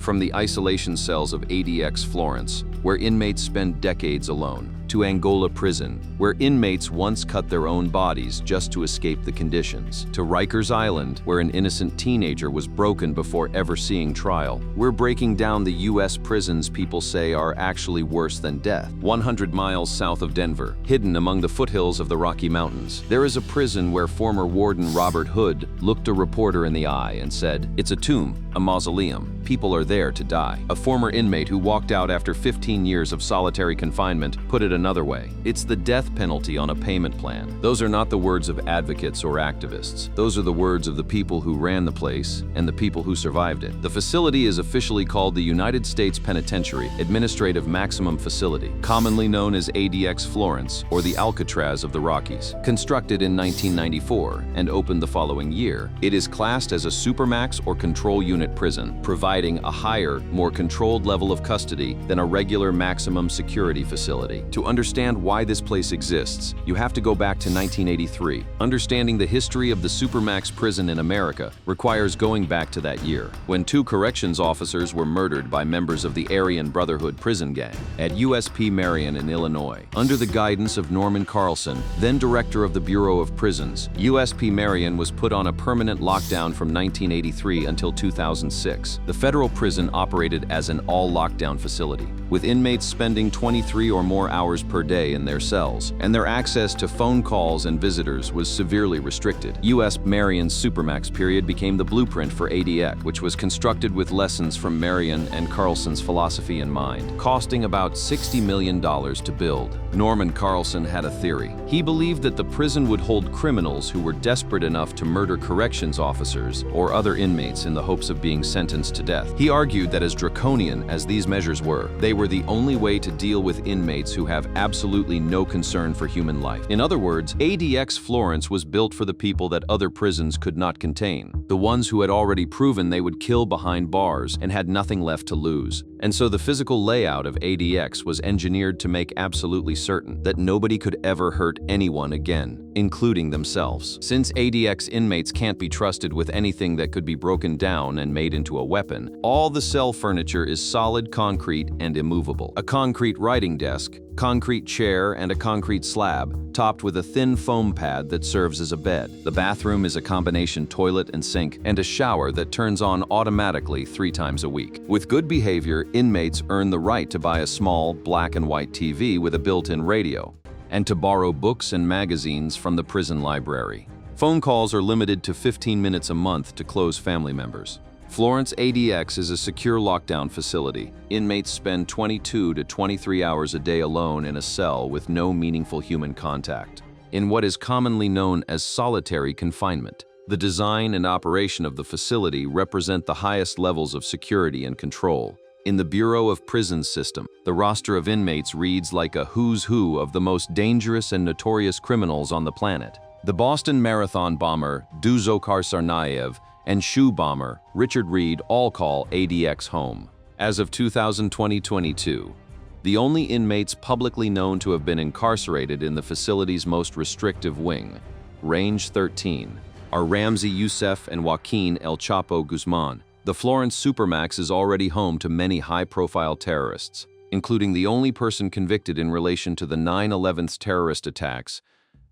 From the isolation cells of ADX Florence, where inmates spend decades alone, to Angola Prison, where inmates once cut their own bodies just to escape the conditions, to Rikers Island, where an innocent teenager was broken before ever seeing trial. We're breaking down the U.S. prisons people say are actually worse than death. 100 miles south of Denver, hidden among the foothills of the Rocky Mountains, there is a prison where former warden Robert Hood looked a reporter in the eye and said, "It's a tomb, a mausoleum. People are there to die." A former inmate who walked out after 15 years of solitary confinement put it another way. It's the death penalty on a payment plan. Those are not the words of advocates or activists. Those are the words of the people who ran the place and the people who survived it. The facility is officially called the United States Penitentiary Administrative Maximum Facility, commonly known as ADX Florence or the Alcatraz of the Rockies. Constructed in 1994 and opened the following year, it is classed as a supermax or control unit prison, providing a higher, more controlled level of custody than a regular maximum security facility. To understand why this place exists, you have to go back to 1983. Understanding the history of the supermax prison in America requires going back to that year, when 2 corrections officers were murdered by members of the Aryan Brotherhood prison gang at USP Marion in Illinois. Under the guidance of Norman Carlson, then director of the Bureau of Prisons, USP Marion was put on a permanent lockdown from 1983 until 2006. The federal prison operated as an all-lockdown facility, with inmates spending 23 or more hours per day in their cells, and their access to phone calls and visitors was severely restricted. U.S. Marion's supermax period became the blueprint for ADX, which was constructed with lessons from Marion and Carlson's philosophy in mind, costing about $60 million to build. Norman Carlson had a theory. He believed that the prison would hold criminals who were desperate enough to murder corrections officers or other inmates in the hopes of being sentenced to death. He argued that as draconian as these measures were, they were the only way to deal with inmates who have absolutely no concern for human life. In other words, ADX Florence was built for the people that other prisons could not contain, the ones who had already proven they would kill behind bars and had nothing left to lose. And so the physical layout of ADX was engineered to make absolutely certain that nobody could ever hurt anyone again, including themselves. Since ADX inmates can't be trusted with anything that could be broken down and made into a weapon, all the cell furniture is solid concrete and immovable. A concrete writing desk, concrete chair, and a concrete slab, topped with a thin foam pad that serves as a bed. The bathroom is a combination toilet and sink, and a shower that turns on automatically 3 times a week. With good behavior, inmates earn the right to buy a small, black and white TV with a built-in radio, and to borrow books and magazines from the prison library. Phone calls are limited to 15 minutes a month to close family members. Florence ADX is a secure lockdown facility. Inmates spend 22 to 23 hours a day alone in a cell with no meaningful human contact, in what is commonly known as solitary confinement. The design and operation of the facility represent the highest levels of security and control. In the Bureau of Prisons system, the roster of inmates reads like a who's who of the most dangerous and notorious criminals on the planet. The Boston Marathon bomber Dzhokhar Tsarnaev and shoe bomber Richard Reed all call ADX home. As of 2022, the only inmates publicly known to have been incarcerated in the facility's most restrictive wing, Range 13, are Ramzi Youssef and Joaquin El Chapo Guzman. The Florence Supermax is already home to many high-profile terrorists, including the only person convicted in relation to the 9/11 terrorist attacks,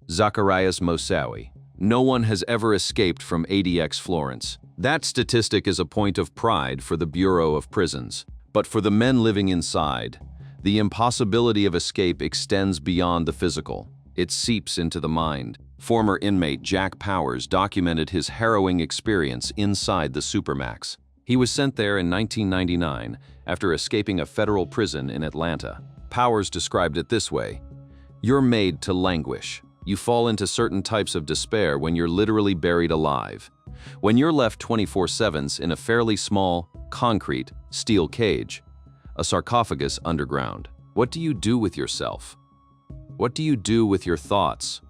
Zacarias Moussaoui. No one has ever escaped from ADX Florence. That statistic is a point of pride for the Bureau of Prisons. But for the men living inside, the impossibility of escape extends beyond the physical. It seeps into the mind. Former inmate Jack Powers documented his harrowing experience inside the Supermax. He was sent there in 1999 after escaping a federal prison in Atlanta. Powers described it this way: "You're made to languish. You fall into certain types of despair when you're literally buried alive. When you're left 24/7 in a fairly small, concrete, steel cage, a sarcophagus underground. What do you do with yourself? What do you do with your thoughts,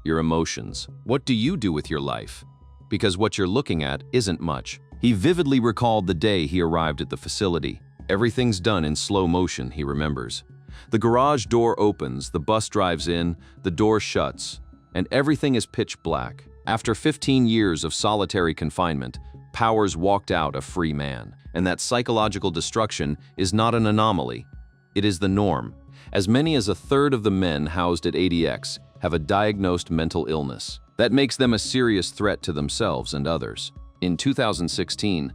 your emotions? What do you do with your life? Because what you're looking at isn't much." He vividly recalled the day he arrived at the facility. Everything's done in slow motion, he remembers. The garage door opens, the bus drives in, the door shuts, and everything is pitch black. After 15 years of solitary confinement, Powers walked out a free man. and that psychological destruction is not an anomaly. It is the norm. As many as a third of the men housed at ADX have a diagnosed mental illness. That makes them a serious threat to themselves and others. In 2016,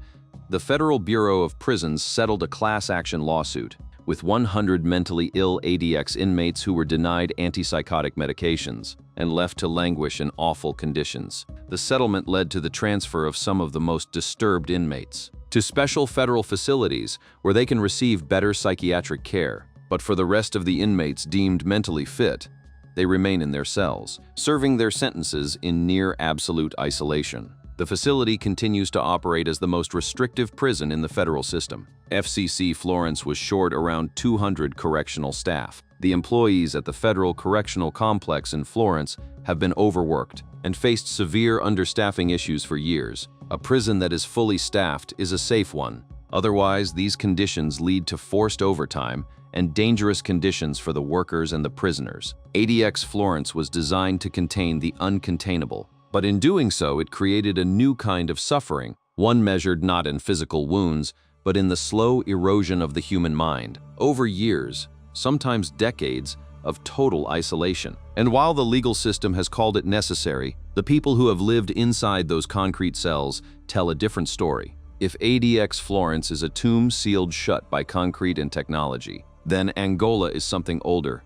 the Federal Bureau of Prisons settled a class action lawsuit with 100 mentally ill ADX inmates who were denied antipsychotic medications and left to languish in awful conditions. The settlement led to the transfer of some of the most disturbed inmates to special federal facilities where they can receive better psychiatric care. But for the rest of the inmates deemed mentally fit, they remain in their cells, serving their sentences in near absolute isolation. The facility continues to operate as the most restrictive prison in the federal system. FCC Florence was short around 200 correctional staff. The employees at the Federal Correctional Complex in Florence have been overworked and faced severe understaffing issues for years. A prison that is fully staffed is a safe one. Otherwise, these conditions lead to forced overtime and dangerous conditions for the workers and the prisoners. ADX Florence was designed to contain the uncontainable, but in doing so, it created a new kind of suffering, one measured not in physical wounds, but in the slow erosion of the human mind, over years, sometimes decades, of total isolation. And while the legal system has called it necessary, the people who have lived inside those concrete cells tell a different story. If ADX Florence is a tomb sealed shut by concrete and technology, then Angola is something older,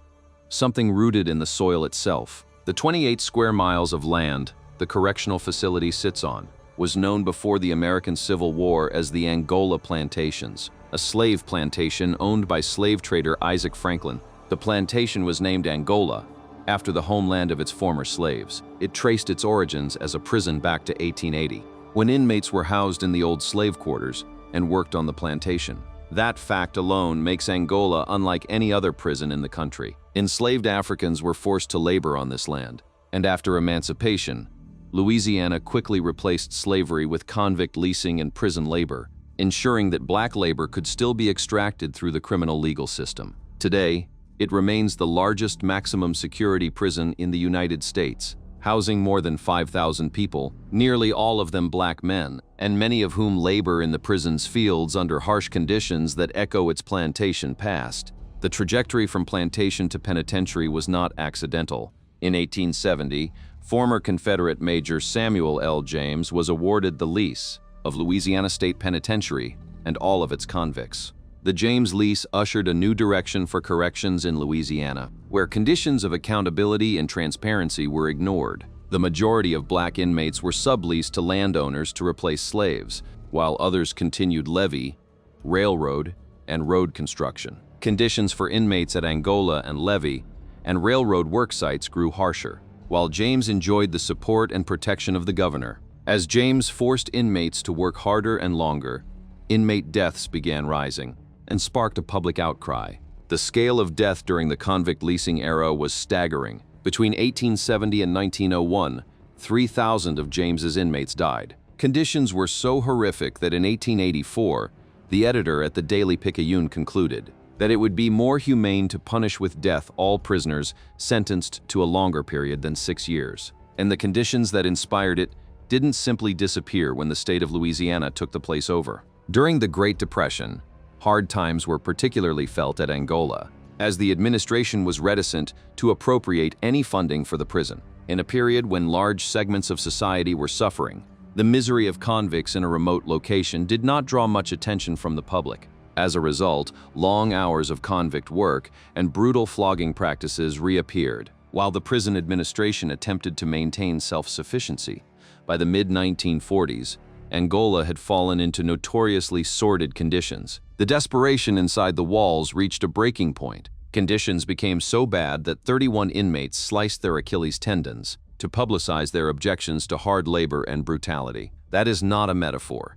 something rooted in the soil itself. The 28 square miles of land the correctional facility sits on was known before the American Civil War as the Angola Plantations, a slave plantation owned by slave trader Isaac Franklin. The plantation was named Angola after the homeland of its former slaves. It traced its origins as a prison back to 1880, when inmates were housed in the old slave quarters and worked on the plantation. That fact alone makes Angola unlike any other prison in the country. Enslaved Africans were forced to labor on this land, and after emancipation, Louisiana quickly replaced slavery with convict leasing and prison labor, ensuring that black labor could still be extracted through the criminal legal system. Today, it remains the largest maximum security prison in the United States, housing more than 5,000 people, nearly all of them black men, and many of whom labor in the prison's fields under harsh conditions that echo its plantation past. The trajectory from plantation to penitentiary was not accidental. In 1870, former Confederate Major Samuel L. James was awarded the lease of Louisiana State Penitentiary and all of its convicts. The James lease ushered a new direction for corrections in Louisiana, where conditions of accountability and transparency were ignored. The majority of black inmates were subleased to landowners to replace slaves, while others continued levee, railroad, and road construction. Conditions for inmates at Angola and levee and railroad work sites grew harsher, while James enjoyed the support and protection of the governor. As James forced inmates to work harder and longer, inmate deaths began rising and sparked a public outcry. The scale of death during the convict leasing era was staggering. Between 1870 and 1901, 3,000 of James's inmates died. Conditions were so horrific that in 1884, the editor at the Daily Picayune concluded that it would be more humane to punish with death all prisoners sentenced to a longer period than 6 years. And the conditions that inspired it didn't simply disappear when the state of Louisiana took the place over. During the Great Depression, hard times were particularly felt at Angola, as the administration was reticent to appropriate any funding for the prison. In a period when large segments of society were suffering, the misery of convicts in a remote location did not draw much attention from the public. As a result, long hours of convict work and brutal flogging practices reappeared, while the prison administration attempted to maintain self-sufficiency. By the mid-1940s, Angola had fallen into notoriously sordid conditions. The desperation inside the walls reached a breaking point. Conditions became so bad that 31 inmates sliced their Achilles tendons to publicize their objections to hard labor and brutality. That is not a metaphor.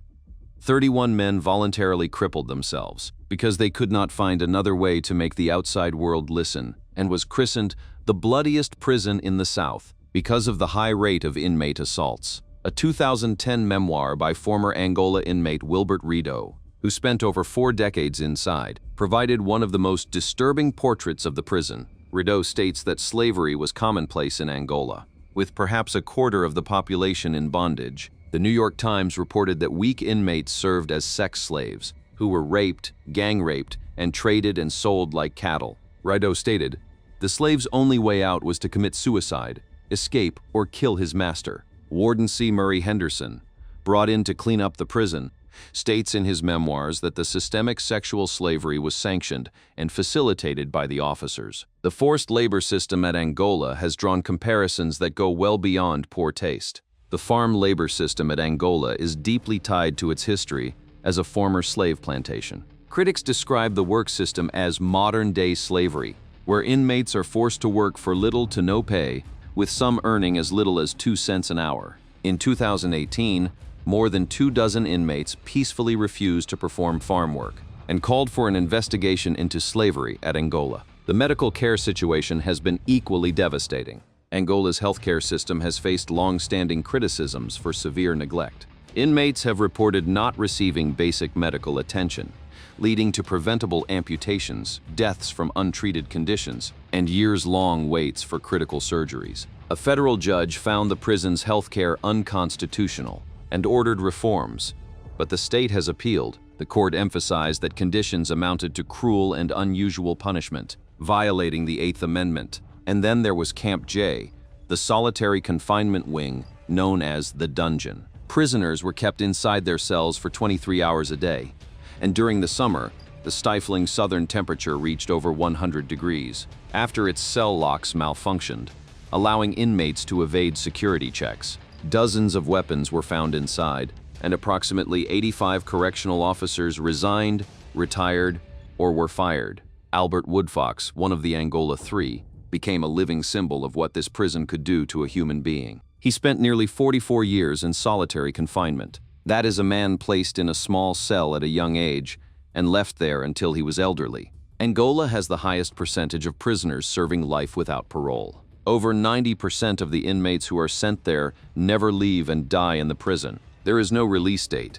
31 men voluntarily crippled themselves because they could not find another way to make the outside world listen, and was christened the bloodiest prison in the South because of the high rate of inmate assaults. A 2010 memoir by former Angola inmate Wilbert Rideau, who spent over 4 decades inside, provided one of the most disturbing portraits of the prison. Rideau states that slavery was commonplace in Angola. With perhaps a quarter of the population in bondage, The New York Times reported that weak inmates served as sex slaves, who were raped, gang raped, and traded and sold like cattle. Rideau stated, "The slave's only way out was to commit suicide, escape, or kill his master." Warden C. Murray Henderson, brought in to clean up the prison, states in his memoirs that the systemic sexual slavery was sanctioned and facilitated by the officers. The forced labor system at Angola has drawn comparisons that go well beyond poor taste. The farm labor system at Angola is deeply tied to its history as a former slave plantation. Critics describe the work system as modern-day slavery, where inmates are forced to work for little to no pay, with some earning as little as 2 cents an hour. In 2018, more than 24 inmates peacefully refused to perform farm work and called for an investigation into slavery at Angola. The medical care situation has been equally devastating. Angola's healthcare system has faced long-standing criticisms for severe neglect. Inmates have reported not receiving basic medical attention, leading to preventable amputations, deaths from untreated conditions, and years-long waits for critical surgeries. A federal judge found the prison's healthcare unconstitutional and ordered reforms, but the state has appealed. The court emphasized that conditions amounted to cruel and unusual punishment, violating the Eighth Amendment. And then there was Camp J, the solitary confinement wing known as the dungeon. Prisoners were kept inside their cells for 23 hours a day, and during the summer, the stifling southern temperature reached over 100 degrees. After its cell locks malfunctioned, allowing inmates to evade security checks, dozens of weapons were found inside, and approximately 85 correctional officers resigned, retired, or were fired. Albert Woodfox, one of the Angola Three, became a living symbol of what this prison could do to a human being. He spent nearly 44 years in solitary confinement. That is a man placed in a small cell at a young age and left there until he was elderly. Angola has the highest percentage of prisoners serving life without parole. Over 90% of the inmates who are sent there never leave and die in the prison. There is no release date.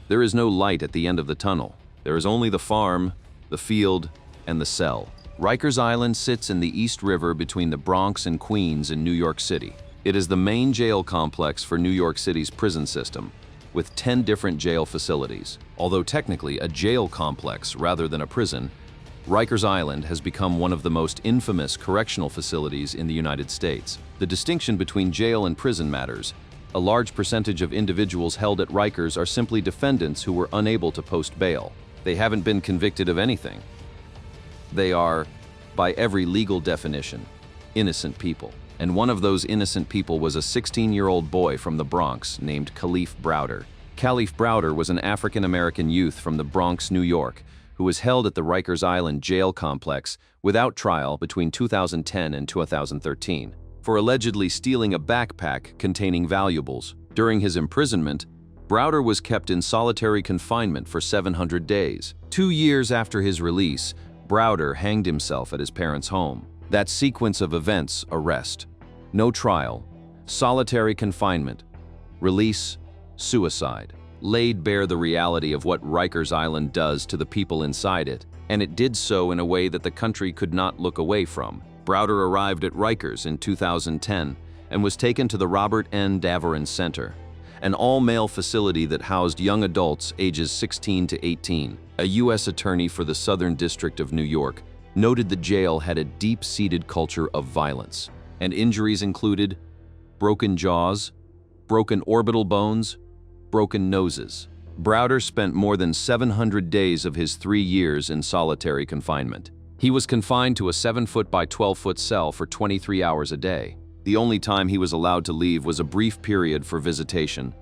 There is no light at the end of the tunnel. There is only the farm, the field, and the cell. Rikers Island sits in the East River between the Bronx and Queens in New York City. It is the main jail complex for New York City's prison system, with 10 different jail facilities. Although technically a jail complex rather than a prison, Rikers Island has become one of the most infamous correctional facilities in the United States. The distinction between jail and prison matters. A large percentage of individuals held at Rikers are simply defendants who were unable to post bail. They haven't been convicted of anything. They are, by every legal definition, innocent people. And one of those innocent people was a 16-year-old boy from the Bronx named Kalief Browder. Kalief Browder was an African-American youth from the Bronx, New York, who was held at the Rikers Island jail complex without trial between 2010 and 2013 for allegedly stealing a backpack containing valuables. During his imprisonment, Browder was kept in solitary confinement for 700 days. 2 years after his release, Browder hanged himself at his parents' home. That sequence of events, arrest, no trial, solitary confinement, release, suicide, laid bare the reality of what Rikers Island does to the people inside it, and it did so in a way that the country could not look away from. Browder arrived at Rikers in 2010 and was taken to the Robert N. Daverin Center, an all-male facility that housed young adults ages 16 to 18. A U.S. attorney for the Southern District of New York noted the jail had a deep-seated culture of violence, and injuries included broken jaws, broken orbital bones, broken noses. Browder spent more than 700 days of his 3 years in solitary confinement. He was confined to a 7-foot by 12-foot cell for 23 hours a day. The only time he was allowed to leave was a brief period for visitation,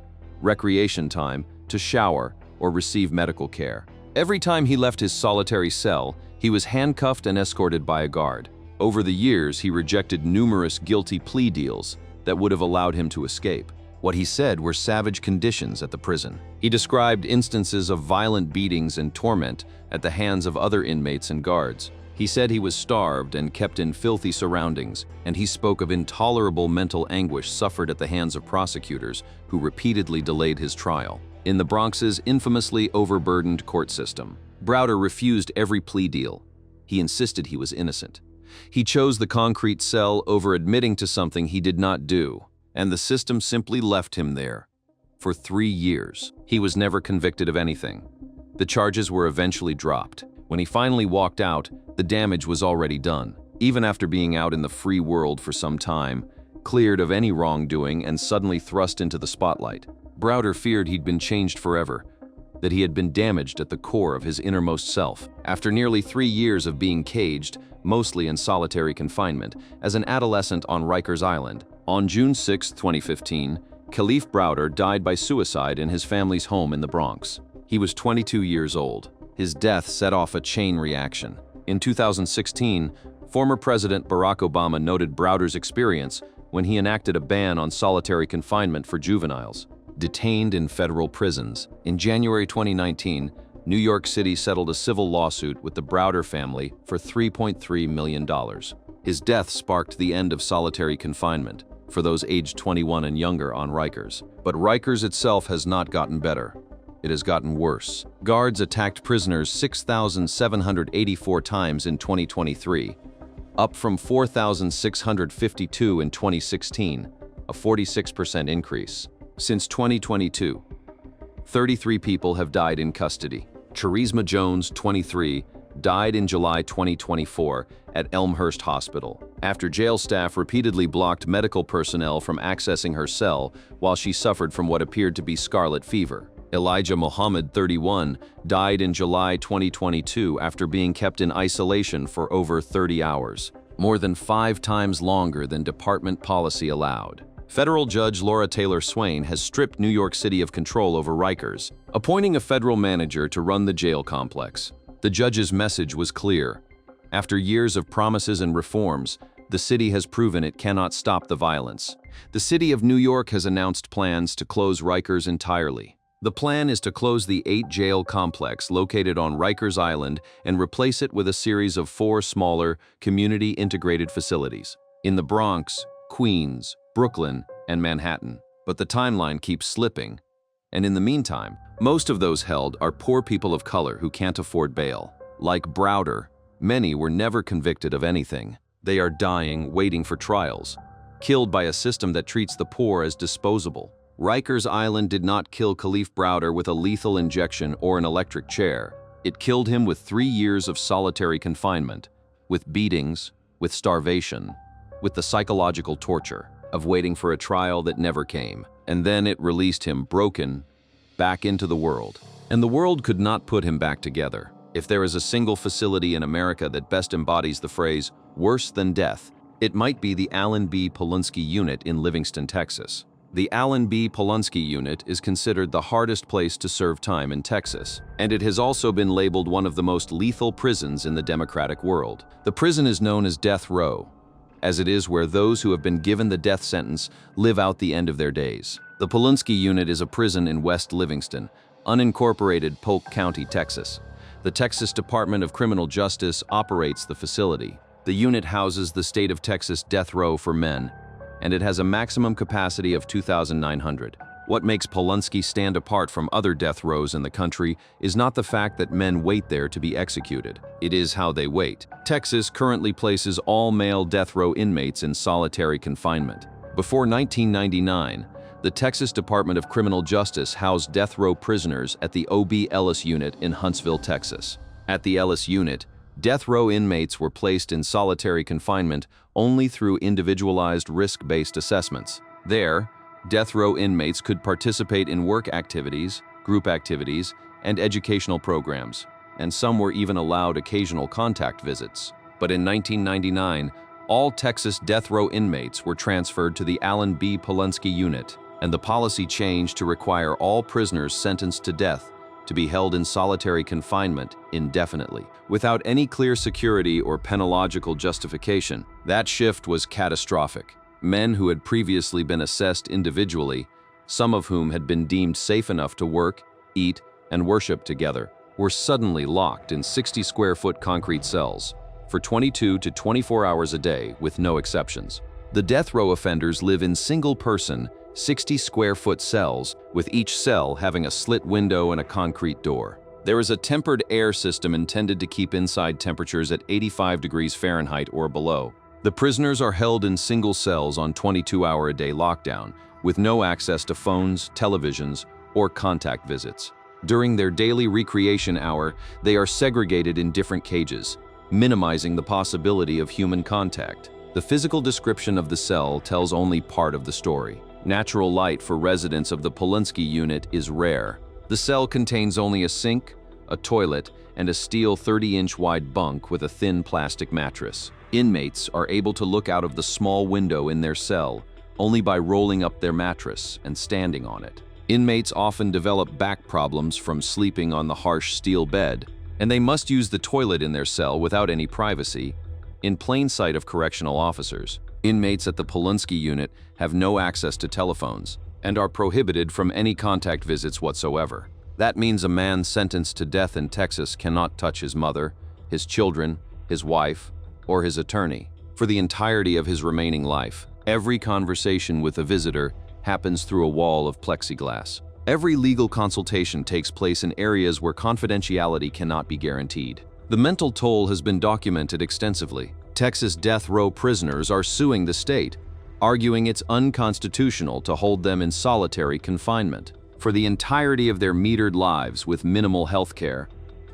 recreation time, to shower, or receive medical care. Every time he left his solitary cell, he was handcuffed and escorted by a guard. Over the years, he rejected numerous guilty plea deals that would have allowed him to escape. What he said were savage conditions at the prison. He described instances of violent beatings and torment at the hands of other inmates and guards. He said he was starved and kept in filthy surroundings, and he spoke of intolerable mental anguish suffered at the hands of prosecutors who repeatedly delayed his trial. In the Bronx's infamously overburdened court system, Browder refused every plea deal. He insisted he was innocent. He chose the concrete cell over admitting to something he did not do, and the system simply left him there, for 3 years. He was never convicted of anything. The charges were eventually dropped. When he finally walked out, the damage was already done. Even after being out in the free world for some time, cleared of any wrongdoing and suddenly thrust into the spotlight, Browder feared he'd been changed forever, that he had been damaged at the core of his innermost self. After nearly 3 years of being caged, mostly in solitary confinement, as an adolescent on Rikers Island, on June 6, 2015, Kalief Browder died by suicide in his family's home in the Bronx. He was 22 years old. His death set off a chain reaction. In 2016, former President Barack Obama noted Browder's experience when he enacted a ban on solitary confinement for juveniles detained in federal prisons. In January 2019, New York City settled a civil lawsuit with the Browder family for $3.3 million. His death sparked the end of solitary confinement for those aged 21 and younger on Rikers. But Rikers itself has not gotten better. It has gotten worse. Guards attacked prisoners 6,784 times in 2023, up from 4,652 in 2016, a 46% increase. Since 2022, 33 people have died in custody. Charisma Jones, 23, died in July 2024 at Elmhurst Hospital after jail staff repeatedly blocked medical personnel from accessing her cell while she suffered from what appeared to be scarlet fever. Elijah Muhammad, 31, died in July 2022 after being kept in isolation for over 30 hours, more than 5 times longer than department policy allowed. Federal Judge Laura Taylor Swain has stripped New York City of control over Rikers, appointing a federal manager to run the jail complex. The judge's message was clear. After years of promises and reforms, the city has proven it cannot stop the violence. The city of New York has announced plans to close Rikers entirely. The plan is to close the 8-jail complex located on Rikers Island and replace it with a series of 4 smaller, community-integrated facilities in the Bronx, Queens, Brooklyn, and Manhattan. But the timeline keeps slipping. And in the meantime, most of those held are poor people of color who can't afford bail. Like Browder, many were never convicted of anything. They are dying, waiting for trials, killed by a system that treats the poor as disposable. Rikers Island did not kill Kalief Browder with a lethal injection or an electric chair. It killed him with 3 years of solitary confinement, with beatings, with starvation, with the psychological torture of waiting for a trial that never came. And then it released him broken back into the world. And the world could not put him back together. If there is a single facility in America that best embodies the phrase, worse than death, it might be the Alan B. Polunsky Unit in Livingston, Texas. The Alan B. Polunsky Unit is considered the hardest place to serve time in Texas, and it has also been labeled one of the most lethal prisons in the democratic world. The prison is known as Death Row, as it is where those who have been given the death sentence live out the end of their days. The Polunsky Unit is a prison in West Livingston, unincorporated Polk County, Texas. The Texas Department of Criminal Justice operates the facility. The unit houses the state of Texas death row for men, and it has a maximum capacity of 2,900. What makes Polunsky stand apart from other death rows in the country is not the fact that men wait there to be executed. It is how they wait. Texas currently places all male death row inmates in solitary confinement. Before 1999, the Texas Department of Criminal Justice housed death row prisoners at the O.B. Ellis Unit in Huntsville, Texas. At the Ellis Unit, death row inmates were placed in solitary confinement only through individualized risk-based assessments. There, death row inmates could participate in work activities, group activities, and educational programs, and some were even allowed occasional contact visits. But in 1999, all Texas death row inmates were transferred to the Alan B. Polunsky Unit, and the policy changed to require all prisoners sentenced to death to be held in solitary confinement indefinitely, without any clear security or penological justification. That shift was catastrophic. Men who had previously been assessed individually, some of whom had been deemed safe enough to work, eat, and worship together, were suddenly locked in 60-square-foot concrete cells for 22 to 24 hours a day with no exceptions. The death row offenders live in single-person, 60-square-foot cells, with each cell having a slit window and a concrete door. There is a tempered air system intended to keep inside temperatures at 85 degrees Fahrenheit or below. The prisoners are held in single cells on 22-hour-a-day lockdown, with no access to phones, televisions, or contact visits. During their daily recreation hour, they are segregated in different cages, minimizing the possibility of human contact. The physical description of the cell tells only part of the story. Natural light for residents of the Polunsky unit is rare. The cell contains only a sink, a toilet, and a steel 30-inch wide bunk with a thin plastic mattress. Inmates are able to look out of the small window in their cell only by rolling up their mattress and standing on it. Inmates often develop back problems from sleeping on the harsh steel bed, and they must use the toilet in their cell without any privacy, in plain sight of correctional officers. Inmates at the Polunsky unit have no access to telephones and are prohibited from any contact visits whatsoever. That means a man sentenced to death in Texas cannot touch his mother, his children, his wife, or his attorney. For the entirety of his remaining life, every conversation with a visitor happens through a wall of plexiglass. Every legal consultation takes place in areas where confidentiality cannot be guaranteed. The mental toll has been documented extensively. Texas death row prisoners are suing the state, arguing it's unconstitutional to hold them in solitary confinement. For the entirety of their metered lives with minimal health care,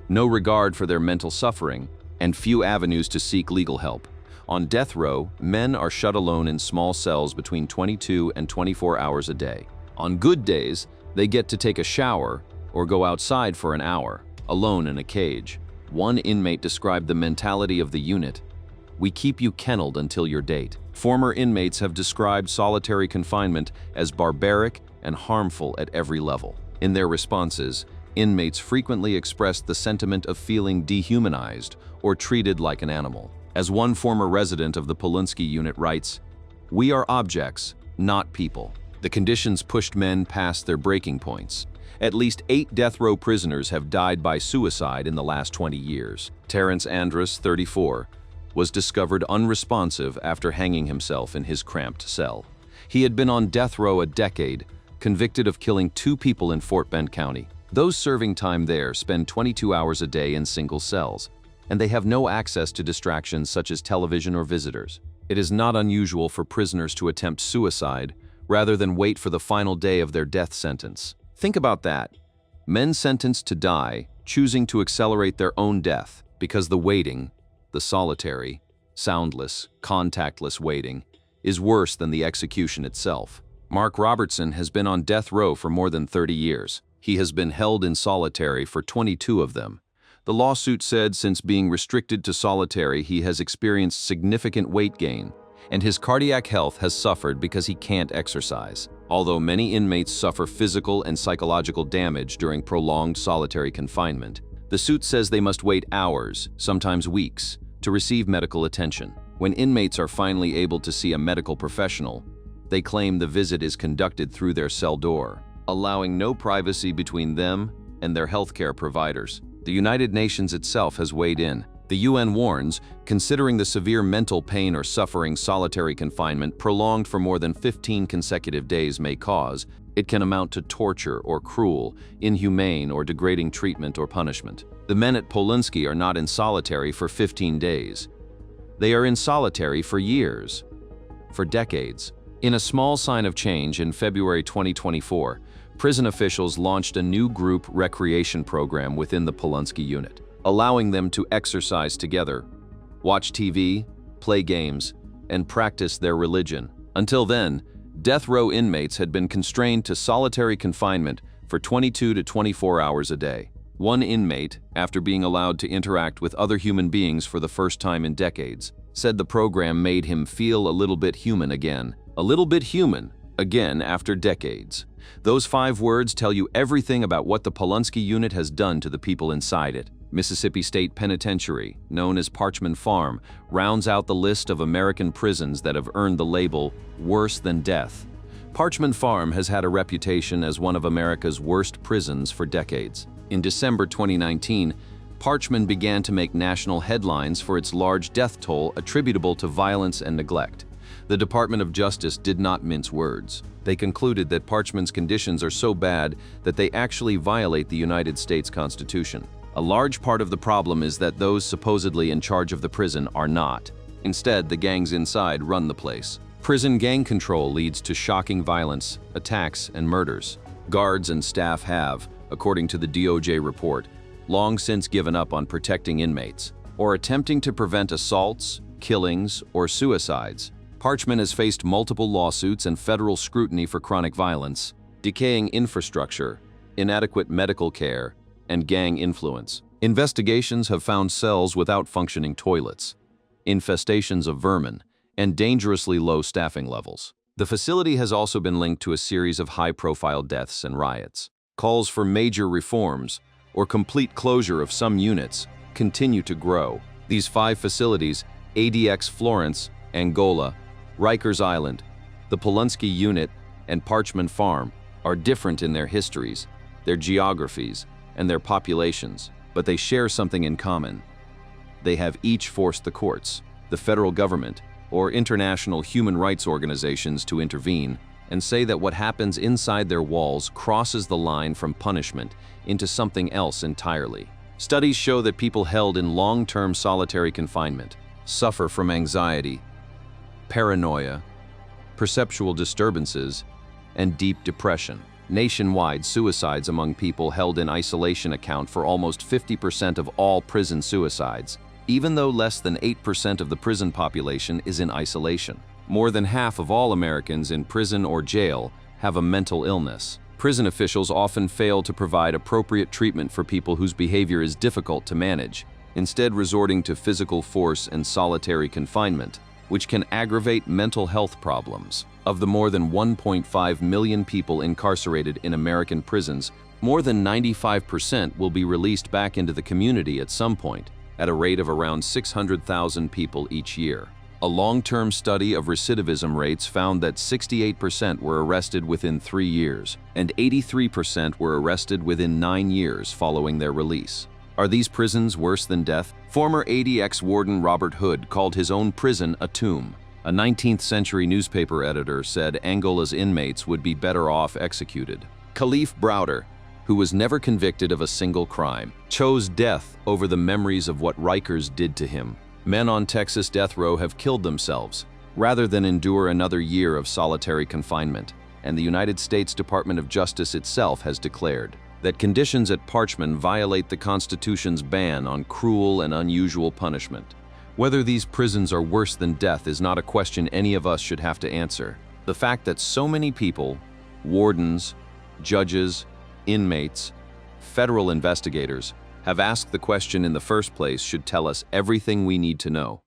no regard for their mental suffering, and few avenues to seek legal help. On death row, men are shut alone in small cells between 22 and 24 hours a day. On good days, they get to take a shower or go outside for an hour, alone in a cage. One inmate described the mentality of the unit: "We keep you kenneled until your date." Former inmates have described solitary confinement as barbaric and harmful at every level. In their responses, inmates frequently expressed the sentiment of feeling dehumanized or treated like an animal. As one former resident of the Polunsky unit writes, "We are objects, not people." The conditions pushed men past their breaking points. At least 8 death row prisoners have died by suicide in the last 20 years. Terrence Andrus, 34, was discovered unresponsive after hanging himself in his cramped cell. He had been on death row a decade, convicted of killing 2 people in Fort Bend County. Those serving time there spend 22 hours a day in single cells, and they have no access to distractions such as television or visitors. It is not unusual for prisoners to attempt suicide rather than wait for the final day of their death sentence. Think about that. Men sentenced to die choosing to accelerate their own death because the waiting, the solitary, soundless, contactless waiting, is worse than the execution itself. Mark Robertson has been on death row for more than 30 years. He has been held in solitary for 22 of them. The lawsuit said since being restricted to solitary, he has experienced significant weight gain, and his cardiac health has suffered because he can't exercise. Although many inmates suffer physical and psychological damage during prolonged solitary confinement, the suit says they must wait hours, sometimes weeks, to receive medical attention. When inmates are finally able to see a medical professional, they claim the visit is conducted through their cell door, allowing no privacy between them and their healthcare providers. The United Nations itself has weighed in. The UN warns, considering the severe mental pain or suffering solitary confinement prolonged for more than 15 consecutive days may cause, it can amount to torture or cruel, inhumane, or degrading treatment or punishment. The men at Polunsky are not in solitary for 15 days. They are in solitary for years, for decades. In a small sign of change in February 2024, prison officials launched a new group recreation program within the Polunsky unit, allowing them to exercise together, watch TV, play games, and practice their religion. Until then, death row inmates had been constrained to solitary confinement for 22 to 24 hours a day. One inmate, after being allowed to interact with other human beings for the first time in decades, said the program made him feel a little bit human again. A little bit human again after decades. Those 5 words tell you everything about what the Polunsky unit has done to the people inside it. Mississippi State Penitentiary, known as Parchman Farm, rounds out the list of American prisons that have earned the label worse than death. Parchman Farm has had a reputation as one of America's worst prisons for decades. In December 2019, Parchman began to make national headlines for its large death toll attributable to violence and neglect. The Department of Justice did not mince words. They concluded that Parchman's conditions are so bad that they actually violate the United States Constitution. A large part of the problem is that those supposedly in charge of the prison are not. Instead, the gangs inside run the place. Prison gang control leads to shocking violence, attacks, and murders. Guards and staff have, according to the DOJ report, long since given up on protecting inmates or attempting to prevent assaults, killings, or suicides. Parchman has faced multiple lawsuits and federal scrutiny for chronic violence, decaying infrastructure, inadequate medical care, and gang influence. Investigations have found cells without functioning toilets, infestations of vermin, and dangerously low staffing levels. The facility has also been linked to a series of high-profile deaths and riots. Calls for major reforms or complete closure of some units continue to grow. These 5 facilities, ADX Florence, Angola, Rikers Island, the Polunsky Unit, and Parchman Farm, are different in their histories, their geographies, and their populations, but they share something in common. They have each forced the courts, the federal government, or international human rights organizations to intervene and say that what happens inside their walls crosses the line from punishment into something else entirely. Studies show that people held in long-term solitary confinement suffer from anxiety, paranoia, perceptual disturbances, and deep depression. Nationwide, suicides among people held in isolation account for almost 50% of all prison suicides, even though less than 8% of the prison population is in isolation. More than half of all Americans in prison or jail have a mental illness. Prison officials often fail to provide appropriate treatment for people whose behavior is difficult to manage, instead resorting to physical force and solitary confinement, which can aggravate mental health problems. Of the more than 1.5 million people incarcerated in American prisons, more than 95% will be released back into the community at some point, at a rate of around 600,000 people each year. A long-term study of recidivism rates found that 68% were arrested within 3 years, and 83% were arrested within 9 years following their release. Are these prisons worse than death? Former ADX warden Robert Hood called his own prison a tomb. A 19th century newspaper editor said Angola's inmates would be better off executed. Khalif Browder, who was never convicted of a single crime, chose death over the memories of what Rikers did to him. Men on Texas death row have killed themselves rather than endure another year of solitary confinement, and the United States Department of Justice itself has declared that conditions at Parchman violate the Constitution's ban on cruel and unusual punishment. Whether these prisons are worse than death is not a question any of us should have to answer. The fact that so many people, wardens, judges, inmates, federal investigators, have asked the question in the first place should tell us everything we need to know.